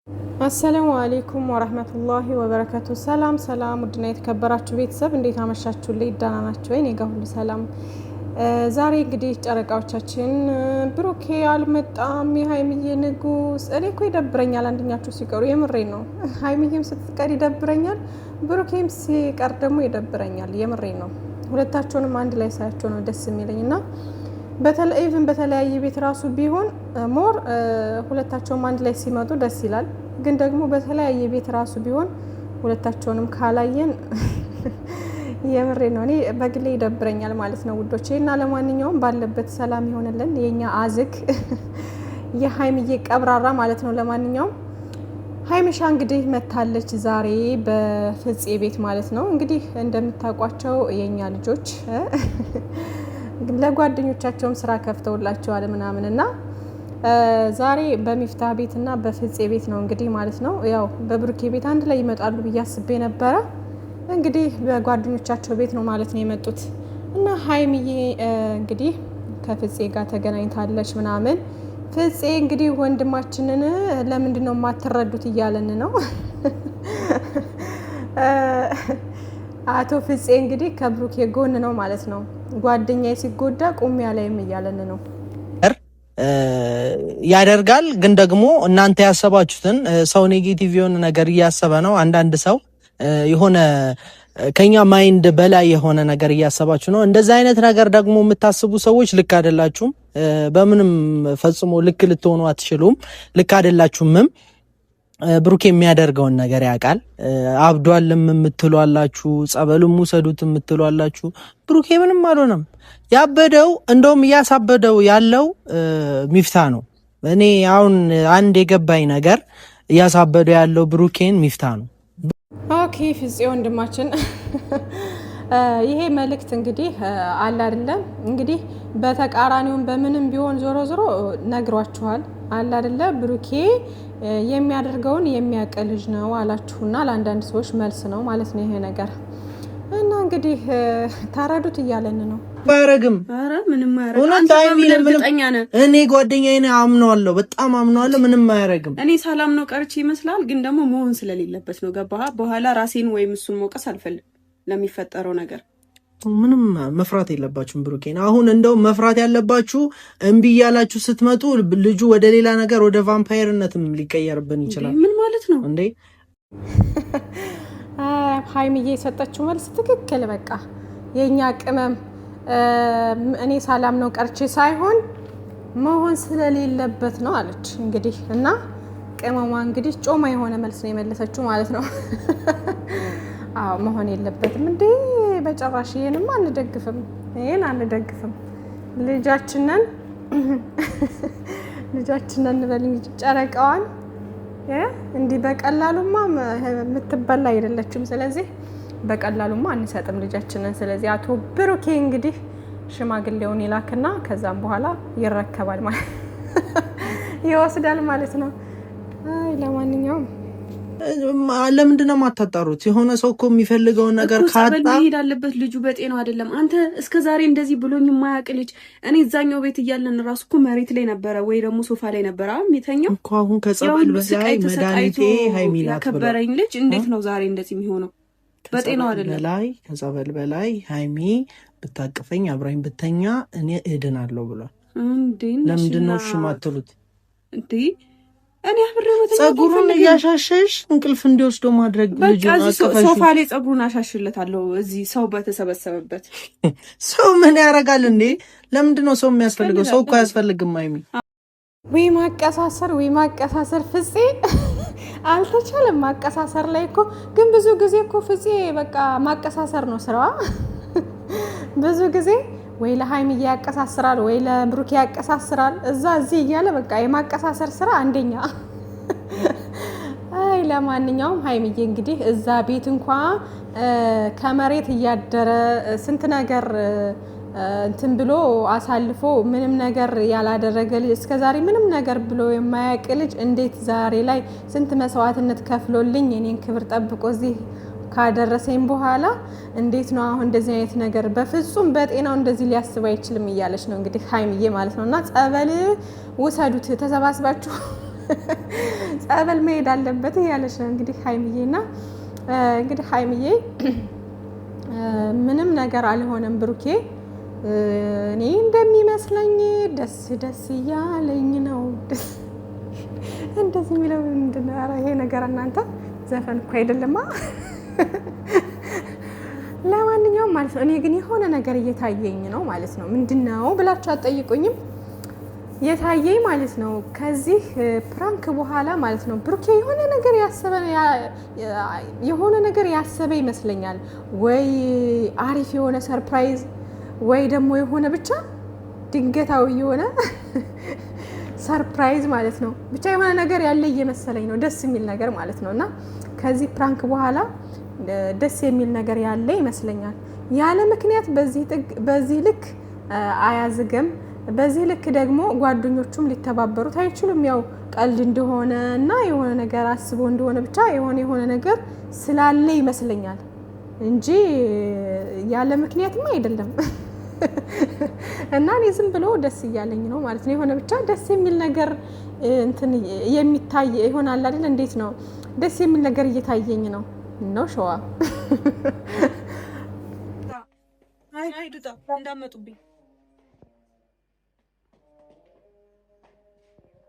አሰላሙ አለይኩም ወራህመቱላሂ ወበረካቱ። ሰላም ሰላም፣ ውድና የተከበራችሁ ቤተሰብ እንዴት አመሻችሁልኝ? ደህና ናችሁ ወይ? እኔ ጋር ሁሉ ሰላም። ዛሬ እንግዲህ ጨረቃዎቻችን ብሩኬ አልመጣም፣ የሀይሚዬ ንጉስ። እኔ እኮ ይደብረኛል አንደኛችሁ ሲቀሩ፣ የምሬን ነው። ሀይሚዬም ስትቀር ይደብረኛል፣ ብሩኬም ሲቀር ደግሞ ይደብረኛል። የምሬን ነው። ሁለታቸውንም አንድ ላይ ሳያቸው ነው ደስ የሚለኝ እና በተለያየ ቤት ራሱ ቢሆን ሞር ሁለታቸውም አንድ ላይ ሲመጡ ደስ ይላል። ግን ደግሞ በተለያየ ቤት ራሱ ቢሆን ሁለታቸውንም ካላየን የምሬ ነው እኔ በግሌ ይደብረኛል ማለት ነው ውዶቼ። እና ለማንኛውም ባለበት ሰላም ይሆንልን የኛ አዝግ የሀይሚዬ ቀብራራ ማለት ነው። ለማንኛውም ሀይሚሻ እንግዲህ መታለች ዛሬ በፍፄ ቤት ማለት ነው። እንግዲህ እንደምታውቋቸው የኛ ልጆች ለጓደኞቻቸውም ስራ ከፍተውላቸዋል ምናምን እና ዛሬ በሚፍታህ ቤት እና በፍፄ ቤት ነው እንግዲህ ማለት ነው። ያው በብሩኬ ቤት አንድ ላይ ይመጣሉ ብዬ አስቤ ነበረ። እንግዲህ በጓደኞቻቸው ቤት ነው ማለት ነው የመጡት እና ሀይሚዬ እንግዲህ ከፍፄ ጋር ተገናኝታለች ምናምን። ፍፄ እንግዲህ ወንድማችንን ለምንድን ነው የማትረዱት እያለን ነው አቶ ፍፄ እንግዲህ ከብሩኬ ጎን ነው ማለት ነው። ጓደኛዬ ሲጎዳ ቁሚ ያለይም እያለን ነው ያደርጋል። ግን ደግሞ እናንተ ያሰባችሁትን ሰው ኔጌቲቭ የሆነ ነገር እያሰበ ነው። አንዳንድ ሰው የሆነ ከኛ ማይንድ በላይ የሆነ ነገር እያሰባችሁ ነው። እንደዛ አይነት ነገር ደግሞ የምታስቡ ሰዎች ልክ አይደላችሁም። በምንም ፈጽሞ ልክ ልትሆኑ አትችሉም። ልክ አይደላችሁምም። ብሩክ የሚያደርገውን ነገር ያውቃል። አብዷልም የምትሉ አላችሁ፣ ጸበሉም ውሰዱት የምትሉ አላችሁ። ብሩክ ምንም አልሆነም። ያበደው እንደውም እያሳበደው ያለው ሚፍታህ ነው። እኔ አሁን አንድ የገባኝ ነገር እያሳበደው ያለው ብሩኬን ሚፍታህ ነው። ኦኬ ፍፄ ወንድማችን ይሄ መልእክት እንግዲህ አለ አይደለም እንግዲህ በተቃራኒውም በምንም ቢሆን ዞሮ ዞሮ ነግሯችኋል አለ አይደለ ብሩኬ የሚያደርገውን የሚያውቅ ልጅ ነው አላችሁና ለአንዳንድ ሰዎች መልስ ነው ማለት ነው ይሄ ነገር እና እንግዲህ ታረዱት እያለን ነው። ባረግም አረ ምንም አያረግም። እኔ ጓደኛዬ ነኝ አምነዋለሁ፣ በጣም አምነዋለሁ። ምንም አያረግም። እኔ ሰላም ነው ቀርቼ ይመስላል፣ ግን ደግሞ መሆን ስለሌለበት ነው። ገባህ? በኋላ ራሴን ወይም እሱን መውቀስ አልፈልግም ለሚፈጠረው ነገር። ምንም መፍራት የለባችሁም ብሩኬን። አሁን እንደው መፍራት ያለባችሁ እምቢ እያላችሁ ስትመጡ ልጁ ወደ ሌላ ነገር ወደ ቫምፓየርነትም ሊቀየርብን ይችላል። ምን ማለት ነው እንዴ? ሀይሚዬ የሰጠችው መልስ ትክክል። በቃ የኛ ቅመም እኔ ሰላም ነው ቀርቼ ሳይሆን መሆን ስለሌለበት ነው አለች እንግዲህ። እና ቅመሟ እንግዲህ ጮማ የሆነ መልስ ነው የመለሰችው ማለት ነው። አዎ መሆን የለበትም እንዴ በጭራሽ። ይሄንማ አንደግፍም፣ ይሄን አንደግፍም። ልጃችንን በልኝ ጨረቃዋን እንዲህ በቀላሉማ የምትበላ አይደለችም። ስለዚህ በቀላሉማ አንሰጥም ልጃችንን። ስለዚህ አቶ ብሩኬ እንግዲህ ሽማግሌውን ይላክና ከዛም በኋላ ይረከባል ማለት ይወስዳል ማለት ነው። አይ ለማንኛውም ለምንድን ነው የማታጣሩት? የሆነ ሰው እኮ የሚፈልገውን ነገር ካጣ መሄድ አለበት። ልጁ በጤናው አይደለም። አንተ እስከ ዛሬ እንደዚህ ብሎኝ የማያውቅ ልጅ እኔ እዛኛው ቤት እያለን ራሱ እኮ መሬት ላይ ነበረ ወይ ደግሞ ሶፋ ላይ ነበረ የሚተኛው እኮ። አሁን ከጸበል በላይ መድኃኒቴ ሀይሚ ናት ብሎ ያከበረኝ ልጅ እንዴት ነው ዛሬ እንደዚህ የሚሆነው? በጤናው አይደለም። ከጸበል በላይ ሀይሚ ብታቅፈኝ አብራኝ ብተኛ እኔ እድናለሁ ብሏል። ለምንድን ነው እሺ የማትሉት እንዴ? እኔ አብሬው ጸጉሩን እያሻሸሽ እንቅልፍ እንዲወስደው ማድረግ ልጅ ሶፋ ላይ ጸጉሩን አሻሽለታለሁ እዚህ ሰው በተሰበሰበበት። ሰው ምን ያደርጋል እንዴ? ለምንድን ነው ሰው የሚያስፈልገው? ሰው እኮ አያስፈልግም። አይሚ ወይ ማቀሳሰር ፍፄ አልተቻለም። ማቀሳሰር ላይ እኮ ግን ብዙ ጊዜ እኮ ፍፄ በቃ ማቀሳሰር ነው ስራዋ። ብዙ ጊዜ ወይ ለሀይሚዬ ያቀሳስራል ወይ ለብሩኬ ያቀሳስራል። እዚህ እያለ በቃ የማቀሳሰር ስራ አንደኛ። አይ ለማንኛውም ሀይሚዬ እንግዲህ እዛ ቤት እንኳን ከመሬት እያደረ ስንት ነገር እንትን ብሎ አሳልፎ ምንም ነገር ያላደረገ ልጅ እስከዛሬ ምንም ነገር ብሎ የማያውቅ ልጅ እንዴት ዛሬ ላይ ስንት መስዋዕትነት ከፍሎልኝ የኔን ክብር ጠብቆ እዚህ ካደረሰኝ በኋላ እንዴት ነው አሁን እንደዚህ አይነት ነገር? በፍጹም በጤናው እንደዚህ ሊያስብ አይችልም እያለች ነው እንግዲህ ሀይሚዬ ማለት ነውና ጸበል ውሰዱት ተሰባስባችሁ ጸበል መሄድ አለበት ያለች ነው እንግዲህ ሀይሚዬና እንግዲህ ሀይሚዬ ምንም ነገር አልሆነም ብሩኬ እኔ እንደሚመስለኝ ደስ እያለኝ ነው እንደዚህ የሚለው ምንድነው? ኧረ ይሄ ነገር እናንተ ዘፈን እኮ አይደለማ። ለማንኛውም ማለት ነው እኔ ግን የሆነ ነገር እየታየኝ ነው ማለት ነው። ምንድነው ብላችሁ አትጠይቁኝም። የታየኝ ማለት ነው ከዚህ ፕራንክ በኋላ ማለት ነው ብሩኬ የሆነ ነገር ያሰበ ይመስለኛል። ወይ አሪፍ የሆነ ሰርፕራይዝ ወይ ደግሞ የሆነ ብቻ ድንገታዊ የሆነ ሰርፕራይዝ ማለት ነው። ብቻ የሆነ ነገር ያለ እየመሰለኝ ነው፣ ደስ የሚል ነገር ማለት ነው። እና ከዚህ ፕራንክ በኋላ ደስ የሚል ነገር ያለ ይመስለኛል። ያለ ምክንያት በዚህ ልክ አያዝግም። በዚህ ልክ ደግሞ ጓደኞቹም ሊተባበሩት አይችሉም። ያው ቀልድ እንደሆነ እና የሆነ ነገር አስቦ እንደሆነ ብቻ የሆነ ነገር ስላለ ይመስለኛል እንጂ ያለ ምክንያትም አይደለም። እና እኔ ዝም ብሎ ደስ እያለኝ ነው ማለት ነው። የሆነ ብቻ ደስ የሚል ነገር እንትን የሚታይ ይሆናል አይደል? እንዴት ነው ደስ የሚል ነገር እየታየኝ ነው ሸዋ አይ ዱጣ እንዳመጡብኝ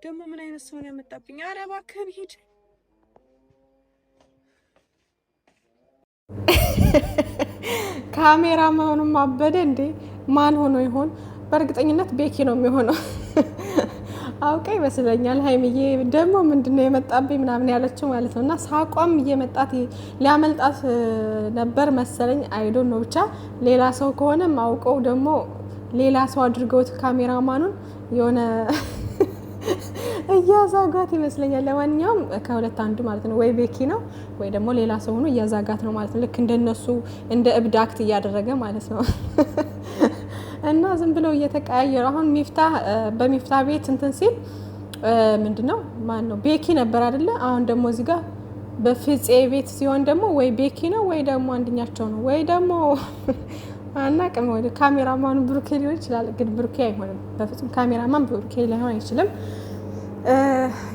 ደግሞ ምን አይነት ሰው ነው ያመጣብኝ? ኧረ እባክህን ሂድ። ካሜራ መሆኑን ማበደ እንዴ! ማን ሆኖ ይሆን? በእርግጠኝነት ቤኪ ነው የሚሆነው። አውቃ ይመስለኛል። ሀይሚዬ ደግሞ ምንድነው የመጣብኝ ምናምን ያለችው ማለት ነው። እና ሳቋም እየመጣት ሊያመልጣት ነበር መሰለኝ። አይዶን ነው ብቻ ሌላ ሰው ከሆነ ማውቀው ደግሞ ሌላ ሰው አድርገውት ካሜራማኑን የሆነ እያዛጋት ይመስለኛል። ለማንኛውም ከሁለት አንዱ ማለት ነው፣ ወይ ቤኪ ነው ወይ ደግሞ ሌላ ሰው ሆኖ እያዛጋት ነው ማለት ነው። ልክ እንደነሱ እንደ እብድ አክት እያደረገ ማለት ነው። እና ዝም ብለው እየተቀያየሩ አሁን በሚፍታህ ቤት እንትን ሲል ምንድነው ማን ነው ቤኪ ነበር አይደለ? አሁን ደግሞ እዚህ ጋር በፍፄ ቤት ሲሆን ደግሞ ወይ ቤኪ ነው ወይ ደግሞ አንድኛቸው ነው ወይ ደግሞ አናውቅም። ወደ ካሜራማኑ ብሩኬ ሊሆን ይችላል፣ ግን ብሩኬ አይሆንም በፍጹም። ካሜራማን ብሩኬ ሊሆን አይችልም።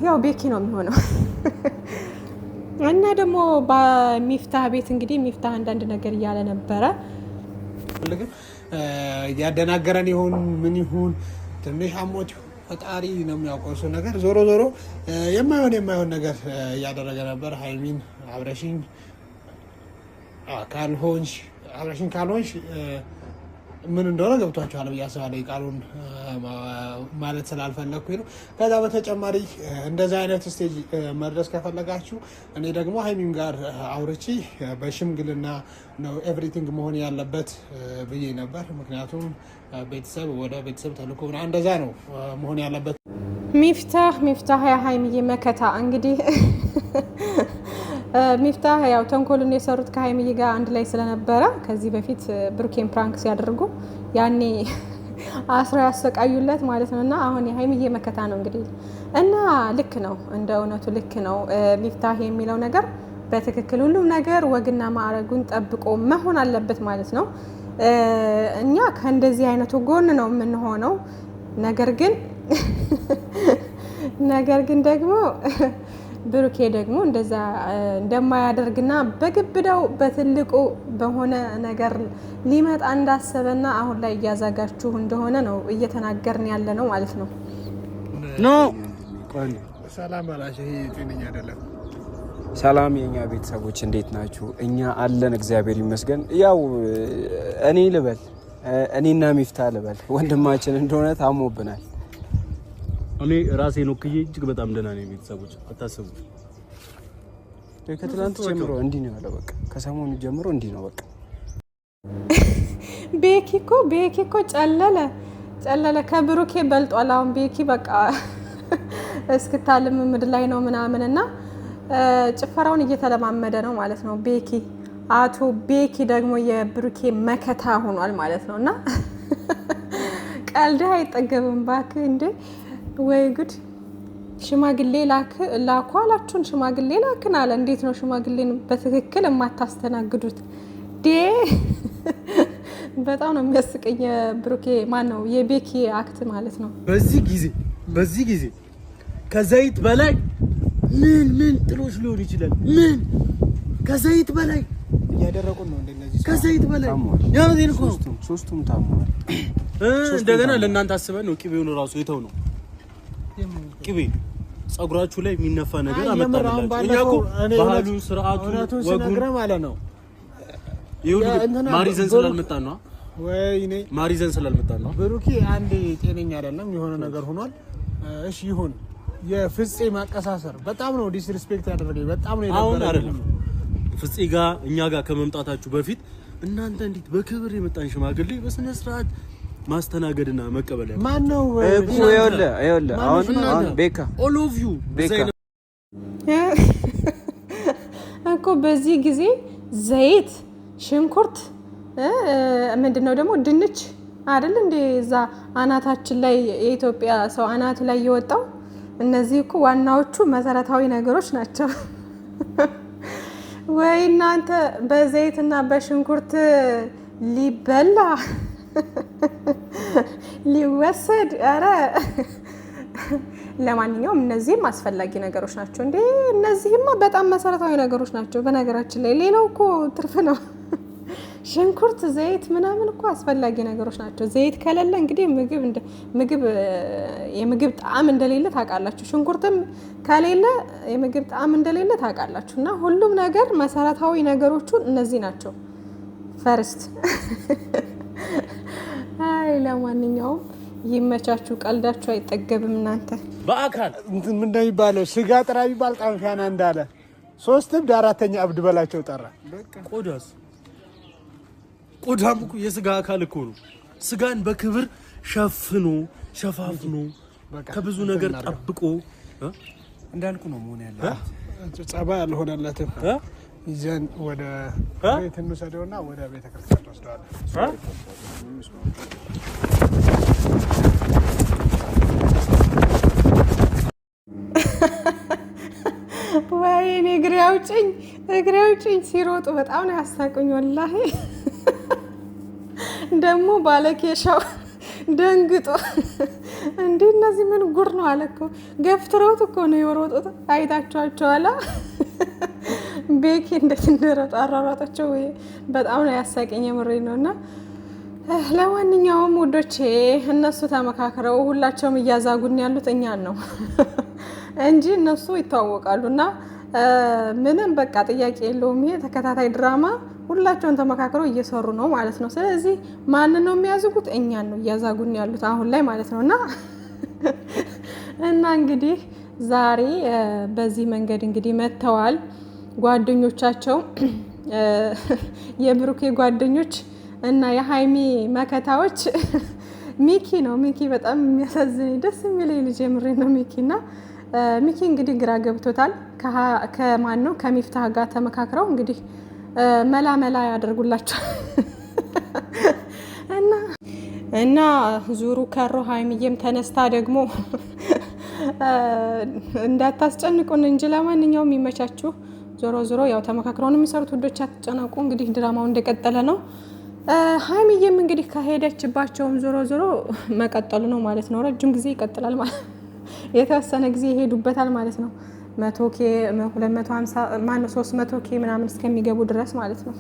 ያው ቤኪ ነው የሚሆነው። እና ደግሞ በሚፍታህ ቤት እንግዲህ ሚፍታህ አንዳንድ ነገር እያለ ነበረ። ያደናገረን ይሁን ምን ይሁን ትንሽ አሞት ፈጣሪ ነው የሚያውቀው እሱ ነገር። ዞሮ የማይሆን ነገር እያደረገ ነበር። ሀይሚን አብረሽኝ ካልሆንሽ ምን እንደሆነ ገብቷቸዋል ብዬ አስባለሁ። ቃሉን ማለት ስላልፈለግኩኝ ነው። ከዛ በተጨማሪ እንደዚህ አይነት ስቴጅ መድረስ ከፈለጋችሁ እኔ ደግሞ ሀይሚም ጋር አውርቼ በሽምግልና ነው ኤቭሪቲንግ መሆን ያለበት ብዬ ነበር። ምክንያቱም ቤተሰብ ወደ ቤተሰብ ተልኮ እንደዛ ነው መሆን ያለበት። ሚፍታህ የሀይሚዬ መከታ እንግዲህ ሚፍታህ ያው ተንኮሉን የሰሩት ከሀይሚዬ ጋር አንድ ላይ ስለነበረ ከዚህ በፊት ብሩኬን ፕራንክ ሲያደርጉ ያኔ አስሮ ያሰቃዩለት ማለት ነው። እና አሁን የሀይሚዬ መከታ ነው እንግዲህ እና ልክ ነው፣ እንደ እውነቱ ልክ ነው ሚፍታህ የሚለው ነገር በትክክል ሁሉም ነገር ወግና ማዕረጉን ጠብቆ መሆን አለበት ማለት ነው። እኛ ከእንደዚህ አይነቱ ጎን ነው የምንሆነው። ነገር ግን ደግሞ ብሩኬ ደግሞ እንደዛ እንደማያደርግና በግብዳው በትልቁ በሆነ ነገር ሊመጣ እንዳሰበና አሁን ላይ እያዛጋችሁ እንደሆነ ነው እየተናገርን ያለ ነው ማለት ነው። ሰላም ባላችሁ። ይሄ ጤነኛ አይደለም። ሰላም የኛ ቤተሰቦች እንዴት ናችሁ? እኛ አለን እግዚአብሔር ይመስገን። ያው እኔና ሚፍታህ ልበል ወንድማችን እንደሆነ ታሞብናል። እኔ ራሴን ወክዬ እጅግ በጣም ደህና ነኝ። ቤተሰቦች አታስቡ። ከትላንት ጀምሮ እንዲህ ነው ያለው። በቃ ከሰሞኑ ጀምሮ እንዲህ ነው በቃ። ቤኪ እኮ ጨለለ ከብሩኬ በልጧል። አሁን ቤኪ በቃ እስክታልም ምድር ላይ ነው ምናምን እና ጭፈራውን እየተለማመደ ነው ማለት ነው። አቶ ቤኪ ደግሞ የብሩኬ መከታ ሆኗል ማለት ነው። እና ቀልድ አይጠገብም እባክህ እንዴ! ወይ ጉድ! ሽማግሌ ላኩ አላችሁን? ሽማግሌ ላክን አለ። እንዴት ነው ሽማግሌን በትክክል የማታስተናግዱት? በጣም ነው የሚያስቀኝ። የብሩኬ ማን ነው የቤኪ አክት ማለት ነው። በዚህ ጊዜ ከዘይት በላይ ምን ጥሎሽ ሊሆን ይችላል? ምን ከዘይት በላይ እያደረቁን ነው እንደነዚህ ከዘይት በላይ ያመዘን እኮ ሶስቱም ታሟል። እንደገና ለእናንተ አስበን ነው ቅቤውን ራሱ የተው ነው ቅቤ ጸጉራችሁ ላይ የሚነፋ ነገር አመጣላችሁ። እኛ እኮ ባህሉ ስርዓቱ ወጉ ማለት ነው። ማሪዘን ስላልመጣ ነው ወይኔ ማሪዘን ስላልመጣ ነው። ብሩኬ አንዴ ጤነኛ አይደለም የሆነ ነገር ሆኗል። እሺ ይሁን። የፍፄ ማቀሳሰር በጣም ነው ዲስሪስፔክት ያደረገኝ። በጣም ነው አሁን አይደለም ፍፄ ጋር እኛ ጋር ከመምጣታችሁ በፊት እናንተ እንዴት በክብር የመጣን ሽማግሌ በስነ ስርዓት ማስተናገድና መቀበል ያለው ማን ነው እኮ? ይኸውልህ አሁን ቤካ all of you ቤካ እኮ በዚህ ጊዜ ዘይት፣ ሽንኩርት ምንድነው ደግሞ ድንች አይደል እንዴ እዛ አናታችን ላይ የኢትዮጵያ ሰው አናት ላይ የወጣው። እነዚህ እኮ ዋናዎቹ መሰረታዊ ነገሮች ናቸው። ወይ እናንተ በዘይትና በሽንኩርት ሊበላ ሊወሰድ። ኧረ ለማንኛውም እነዚህም አስፈላጊ ነገሮች ናቸው እንዴ። እነዚህማ በጣም መሰረታዊ ነገሮች ናቸው። በነገራችን ላይ ሌላው እኮ ትርፍ ነው። ሽንኩርት፣ ዘይት ምናምን እኮ አስፈላጊ ነገሮች ናቸው። ዘይት ከሌለ እንግዲህ የምግብ ጣዕም እንደሌለ ታውቃላችሁ። ሽንኩርትም ከሌለ የምግብ ጣዕም እንደሌለ ታውቃላችሁ። እና ሁሉም ነገር መሰረታዊ ነገሮቹ እነዚህ ናቸው። ፈርስት አይ ለማንኛውም ይመቻችሁ። ቀልዳችሁ አይጠገብም እናንተ። በአካል ምን እንደሚባለው ስጋ ጥራ ቢባል ጣንፊያና እንዳለ 3 እብድ 4ኛ እብድ በላቸው ጠራ። ቆዳም እኮ የስጋ አካል እኮ ነው። ስጋን በክብር ሸፋፍኖ ከብዙ ነገር ጠብቆ እንዳልኩ ነው መሆን ያለው። ጸባይ አልሆነለትም። ይዘን ወደ ቤት እንውሰደውና ወደ ቤተ ክርስቲያን ወስደዋለን። ወይኔ እግሬ አውጭኝ ሲሮጡ በጣም ነው ያሳቁኝ ወላሂ። ደግሞ ባለኬሻው ደንግጦ እንዴ እነዚህ ምን ጉር ነው አለ እኮ። ገፍትሮት እኮ ነው የሮጡት። አይታችኋቸዋል ቤኪ እንዴት እንደሮጡ አራራጣቸው። በጣም ነው ያሳቀኝ የምሬ ነውና ለማንኛውም ውዶቼ እነሱ ተመካክረው ሁላቸውም እያዛጉን ያሉት እኛን ነው እንጂ እነሱ ይተዋወቃሉና ምንም በቃ ጥያቄ የለውም። ይሄ ተከታታይ ድራማ ሁላቸውን ተመካክረው እየሰሩ ነው ማለት ነው። ስለዚህ ማን ነው የሚያዝጉት? እኛን ነው እያዛጉን ያሉት አሁን ላይ ማለት ነውና እና እንግዲህ ዛሬ በዚህ መንገድ እንግዲህ መተዋል ጓደኞቻቸው የብሩኬ ጓደኞች እና የሃይሚ መከታዎች ሚኪ ነው። ሚኪ በጣም የሚያሳዝነኝ ደስ የሚለኝ ልጅ የምሬ ነው ሚኪና ሚኪ እንግዲህ ግራ ገብቶታል። ከማን ነው ከሚፍታህ ጋር ተመካክረው እንግዲህ መላ ያደርጉላቸዋል እና ዙሩ ከሮ ሃይሚዬም ተነስታ ደግሞ እንዳታስጨንቁን እንጂ ለማንኛውም የሚመቻችሁ ዞሮ ያው ተመካክረውን የሚሰሩት ውዶች አትጨነቁ። እንግዲህ ድራማው እንደቀጠለ ነው። ሃይሚዬም እንግዲህ ከሄደችባቸውም ዞሮ መቀጠሉ ነው ማለት ነው። ረጅም ጊዜ ይቀጥላል ማለት የተወሰነ ጊዜ ይሄዱበታል ማለት ነው። 100K 250 300K ምናምን እስከሚገቡ ድረስ ማለት ነው።